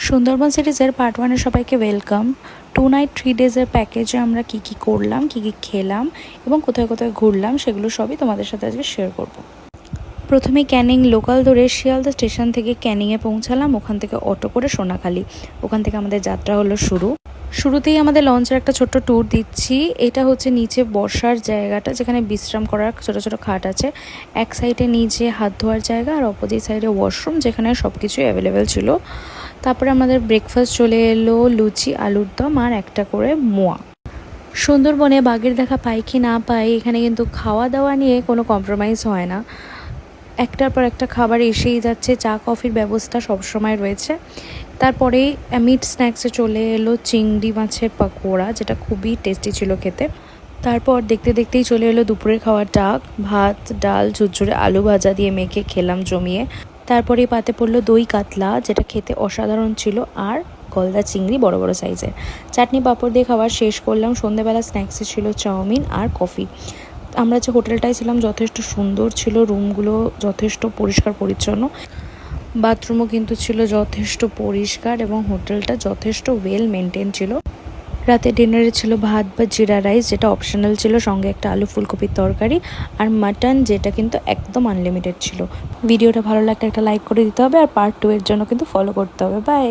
সুন্দরবন সিরিজের পার্ট 1-এ সবাইকে welcome. 2 night 3 ডেজের প্যাকেজে আমরা কি করলাম, কি খেলাম এবং কোথায় কোথায় ঘুরলাম সেগুলো সবই তোমাদের সাথে আজকে শেয়ার করব। প্রথমে ক্যানিং লোকাল ধরে শিয়ালদা স্টেশন থেকে ক্যানিংয়ে পৌঁছালাম, ওখান থেকে অটো করে সোনাখালি, ওখান থেকে আমাদের যাত্রা হলো শুরুতেই আমাদের লঞ্চের একটা ছোট্ট ট্যুর দিচ্ছি। এটা হচ্ছে নিচে বসার জায়গাটা, যেখানে বিশ্রাম করার ছোট ছোট খাট আছে। এক সাইডে নিচে হাত ধোয়ার জায়গা আর অপোজিট সাইডে ওয়াশরুম, যেখানে সব কিছুই অ্যাভেলেবেল ছিল। তারপরে আমাদের ব্রেকফাস্ট চলে এলো লুচি, আলুর দম আর একটা করে মোয়া। সুন্দরবনে বাঘের দেখা পাই কি না পাই, এখানে কিন্তু খাওয়া দাওয়া নিয়ে কোনো কম্প্রোমাইজ হয় না। একটার পর একটা খাবার এসেই যাচ্ছে, চা কফির ব্যবস্থা সবসময় রয়েছে। তারপরে মিট স্ন্যাক্সে চলে এলো চিংড়ি মাছের পকোড়া, যেটা খুবই টেস্টি ছিল খেতে। তারপর দেখতে দেখতেই চলে এলো দুপুরের খাওয়ার ডাক, ভাত ডাল ঝুরঝুরে আলু ভাজা দিয়ে মেখে খেলাম জমিয়ে। তারপরে পাতে পড়লো দই কাতলা, যেটা খেতে অসাধারণ ছিল, আর গলদা চিংড়ি বড় বড় সাইজের। চাটনি পাঁপড় দিয়ে খাবার শেষ করলাম। সন্ধ্যেবেলা স্ন্যাক্সে ছিল চাউমিন আর কফি। আমরা যে হোটেলটায় ছিলাম যথেষ্ট সুন্দর ছিল, রুমগুলো যথেষ্ট পরিষ্কার পরিচ্ছন্ন, বাথরুমও কিন্তু ছিল যথেষ্ট পরিষ্কার এবং হোটেলটা যথেষ্ট ওয়েল মেনটেন ছিল। রাতে ডিনারে ছিল ভাত বা জিরা রাইস, যেটা অপশনাল ছিল, সঙ্গে একটা আলু ফুলকপির তরকারি আর মাটন, যেটা কিন্তু একদম আনলিমিটেড ছিল। ভিডিওটা ভালো লাগলে একটা লাইক করে দিতে হবে আর পার্ট 2 এর জন্য কিন্তু ফলো করতে হবে। বাই।